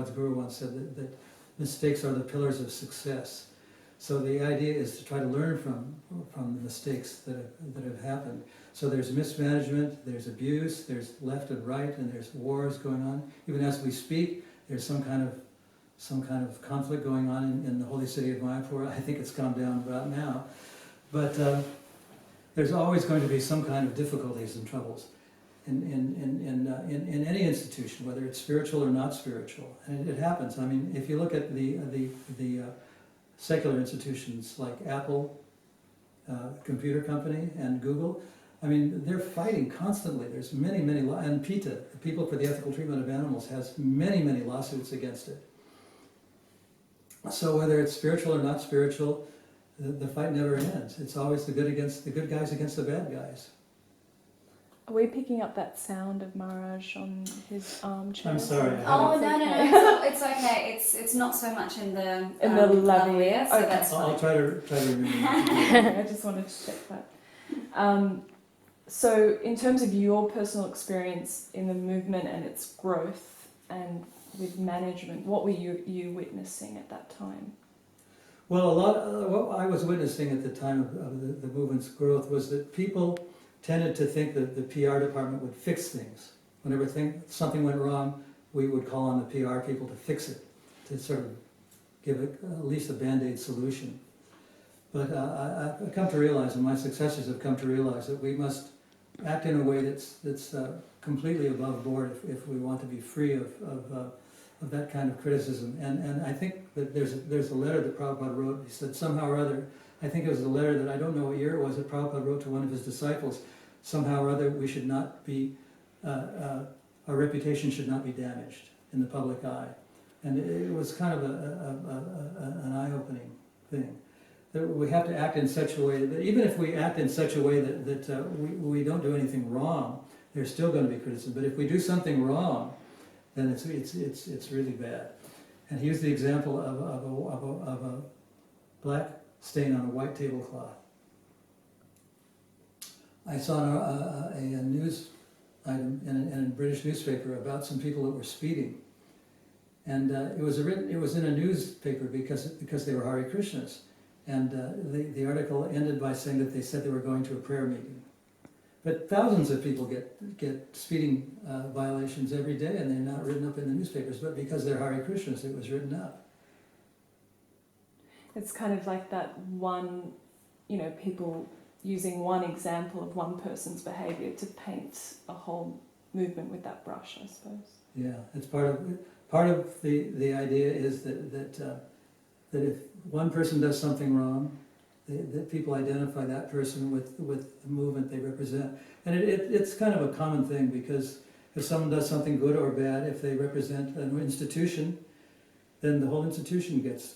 Prabhupada's guru once said that mistakes are the pillars of success. So the idea is to try to learn from the mistakes that have happened. So there's mismanagement, there's abuse, there's left and right, and there's wars going on. Even as we speak, there's some kind of conflict going on in the holy city of Mayapur. I think it's calmed down about now, but there's always going to be some kind of difficulties and troubles in any institution, whether it's spiritual or not spiritual, and it happens. I mean, if you look at the secular institutions like Apple, computer company, and Google, I mean, they're fighting constantly. There's many, and PETA, the People for the Ethical Treatment of Animals, has many lawsuits against it. So whether it's spiritual or not spiritual, the fight never ends. It's always the good guys against the bad guys. Are we picking up that sound of Maharaj on his armchair? I'm sorry. Oh, no. It's okay. It's not so much in the lavalier, so okay. that's fine. I'll try to remember. I just wanted to check that. So in terms of your personal experience in the movement and its growth and with management, what were you witnessing at that time? Well, what I was witnessing at the time of the movement's growth was that people tended to think that the PR department would fix things. Whenever something went wrong, we would call on the PR people to fix it, to sort of give it at least a Band-Aid solution. But I've come to realize, and my successors have come to realize, that we must act in a way that's completely above board if we want to be free of that kind of criticism. And I think that there's a letter that Prabhupada wrote. He said somehow or other, I think it was a letter that I don't know what year it was, that Prabhupada wrote to one of his disciples. Somehow or other, we should not be, our reputation should not be damaged in the public eye. And it was kind of an eye-opening thing. That we have to act in such a way that even if we act in such a way that we don't do anything wrong, there's still going to be criticism. But if we do something wrong, then it's really bad. And he used the example of a black stain on a white tablecloth. I saw a news item in a British newspaper about some people that were speeding, and it was in a newspaper because they were Hare Krishnas, and the article ended by saying that they said they were going to a prayer meeting. But thousands of people get speeding violations every day, and they're not written up in the newspapers. But because they're Hare Krishnas, it was written up. It's kind of like that one, people using one example of one person's behaviour to paint a whole movement with that brush, I suppose. Yeah, it's part of the idea is that if one person does something wrong, that people identify that person with the movement they represent. And it's kind of a common thing, because if someone does something good or bad, if they represent an institution, then the whole institution gets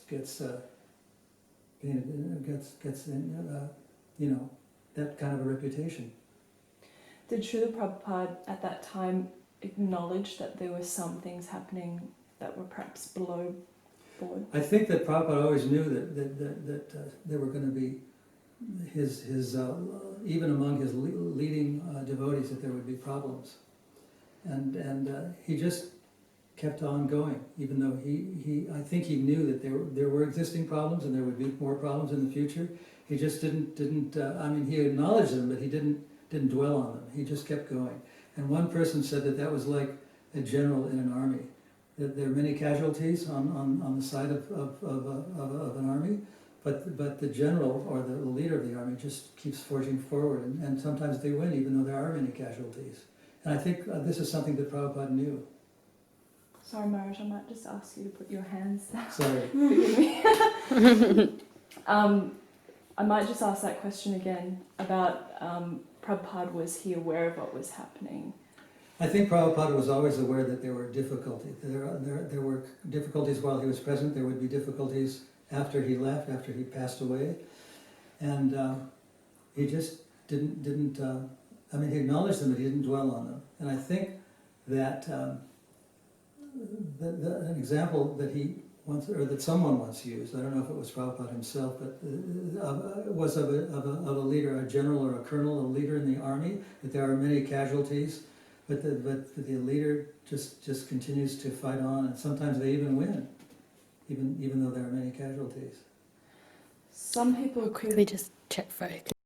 that kind of a reputation. Did Srila Prabhupada at that time acknowledge that there were some things happening that were perhaps below board? I think that Prabhupada always knew that there were going to be his even among his leading devotees, that there would be problems, and he just kept on going, even though I think he knew that there were existing problems and there would be more problems in the future. He just didn't he acknowledged them, but he didn't dwell on them. He just kept going. And one person said that was like a general in an army. That there are many casualties on the side of an army, but the general or the leader of the army just keeps forging forward, and sometimes they win even though there are many casualties. And I think this is something that Prabhupada knew. Sorry, Maharaj, I might just ask you to put your hands down. Sorry. Forgive me. I might just ask that question again about Prabhupada, was he aware of what was happening? I think Prabhupada was always aware that there were difficulties. There were difficulties while he was present. There would be difficulties after he left, after he passed away. And he just didn't he acknowledged them, but he didn't dwell on them. And I think that an example that he once, or that someone once used, I don't know if it was Prabhupada himself, but was of a leader, a general or a colonel, a leader in the army, that there are many casualties, but the leader just continues to fight on, and sometimes they even win, even though there are many casualties. Some people Quickly just check focus.